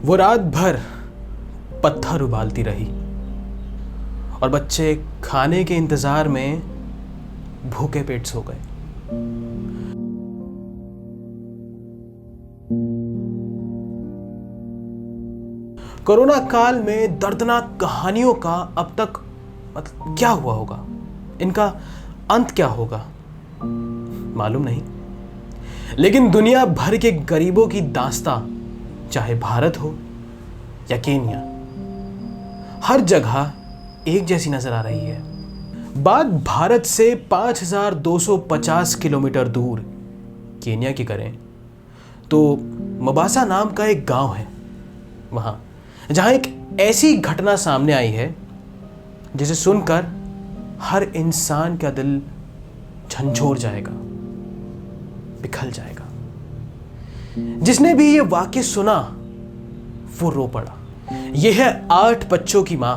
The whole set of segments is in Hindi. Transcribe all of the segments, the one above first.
वो रात भर पत्थर उबालती रही और बच्चे खाने के इंतजार में भूखे पेट सो गए। कोरोना काल में दर्दनाक कहानियों का अब तक क्या हुआ होगा, इनका अंत क्या होगा मालूम नहीं, लेकिन दुनिया भर के गरीबों की दास्तां, चाहे भारत हो या केन्या, हर जगह एक जैसी नजर आ रही है। बात भारत से 5250 किलोमीटर दूर केन्या की करें तो मोबासा नाम का एक गांव है वहां, जहां एक ऐसी घटना सामने आई है जिसे सुनकर हर इंसान का दिल झंझोर जाएगा, बिखर जाएगा। जिसने भी ये वाक्य सुना वो रो पड़ा। यह है 8 बच्चों की मां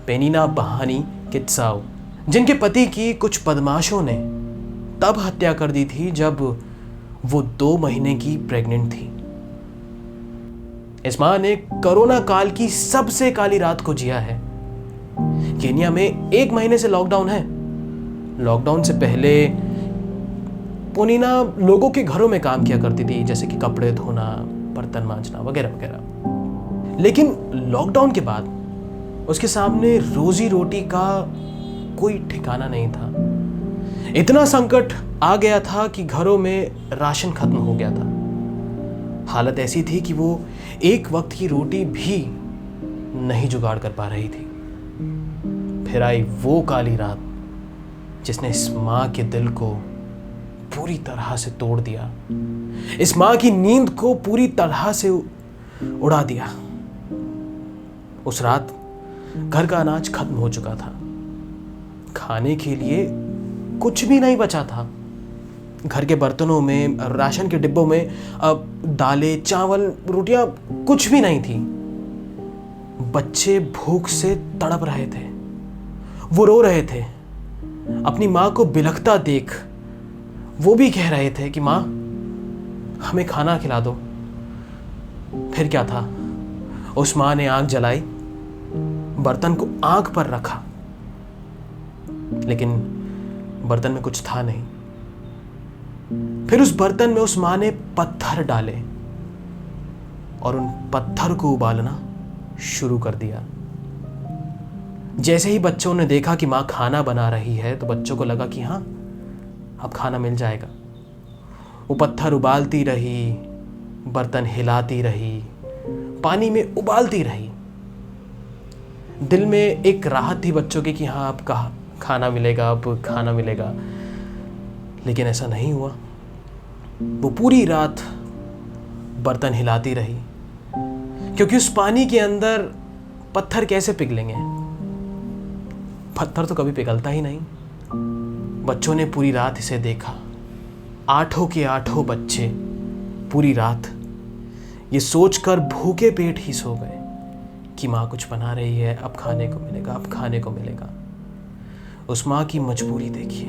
पेनिना बहानी कित्साओ, जिनके पति की कुछ बदमाशों ने तब हत्या कर दी थी जब वो 2 महीने की प्रेग्नेंट थी। इस मां ने कोरोना काल की सबसे काली रात को जिया है। केन्या में 1 महीने से लॉकडाउन है। लॉकडाउन से पहले पोनीना लोगों के घरों में काम किया करती थी, जैसे कि कपड़े धोना, बर्तन मांजना वगैरह वगैरह। लेकिन लॉकडाउन के बाद उसके सामने रोजी रोटी का कोई ठिकाना नहीं था। इतना संकट आ गया था कि घरों में राशन खत्म हो गया था। हालत ऐसी थी कि वो एक वक्त की रोटी भी नहीं जुगाड़ कर पा रही थी। फिर आई वो काली रात जिसने इस मां के दिल को पूरी तरह से तोड़ दिया, इस मां की नींद को पूरी तरह से उड़ा दिया। उस रात घर का अनाज खत्म हो चुका था, खाने के लिए कुछ भी नहीं बचा था। घर के बर्तनों में, राशन के डिब्बों में अब दालें, चावल, रोटियां कुछ भी नहीं थी। बच्चे भूख से तड़प रहे थे, वो रो रहे थे। अपनी मां को बिलखता देख वो भी कह रहे थे कि मां हमें खाना खिला दो। फिर क्या था, उस मां ने आग जलाई, बर्तन को आग पर रखा, लेकिन बर्तन में कुछ था नहीं। फिर उस बर्तन में उस मां ने पत्थर डाले और उन पत्थर को उबालना शुरू कर दिया। जैसे ही बच्चों ने देखा कि मां खाना बना रही है तो बच्चों को लगा कि हाँ, अब खाना मिल जाएगा। वो पत्थर उबालती रही, बर्तन हिलाती रही, पानी में उबालती रही। दिल में एक राहत थी बच्चों की कि हाँ, अब खाना मिलेगा, अब खाना मिलेगा। लेकिन ऐसा नहीं हुआ। वो पूरी रात बर्तन हिलाती रही, क्योंकि उस पानी के अंदर पत्थर कैसे पिघलेंगे? पत्थर तो कभी पिघलता ही नहीं। बच्चों ने पूरी रात इसे देखा। 8 के 8 बच्चे पूरी रात ये सोचकर भूखे पेट ही सो गए कि माँ कुछ बना रही है, अब खाने को मिलेगा, अब खाने को मिलेगा। उस माँ की मजबूरी देखिए।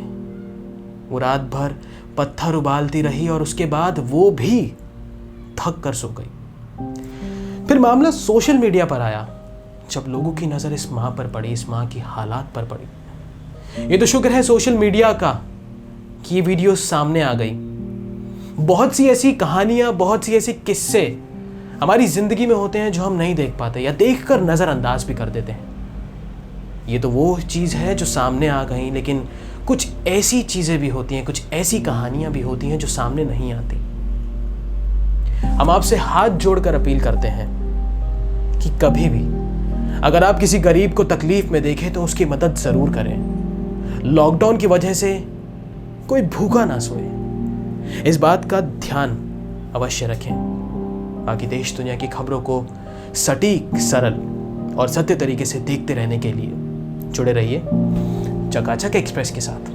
वो रात भर पत्थर उबालती रही और उसके बाद वो भी थक कर सो गई। फिर मामला सोशल मीडिया पर आया। जब लोगों की नज़र इस माँ पर पड़ी, इस माँ की हालात पर पड़ी, ये तो शुक्र है सोशल मीडिया का कि ये वीडियो सामने आ गई। बहुत सी ऐसी कहानियां, बहुत सी ऐसी किस्से हमारी जिंदगी में होते हैं जो हम नहीं देख पाते या देखकर नजरअंदाज भी कर देते हैं। ये तो वो चीज है जो सामने आ गई, लेकिन कुछ ऐसी चीजें भी होती हैं, कुछ ऐसी कहानियां भी होती हैं जो सामने नहीं आती। हम आपसे हाथ जोड़कर अपील करते हैं कि कभी भी अगर आप किसी गरीब को तकलीफ में देखें तो उसकी मदद जरूर करें। लॉकडाउन की वजह से कोई भूखा ना सोए, इस बात का ध्यान अवश्य रखें। बाकी देश दुनिया की खबरों को सटीक, सरल और सत्य तरीके से देखते रहने के लिए जुड़े रहिए चकाचक एक्सप्रेस के साथ।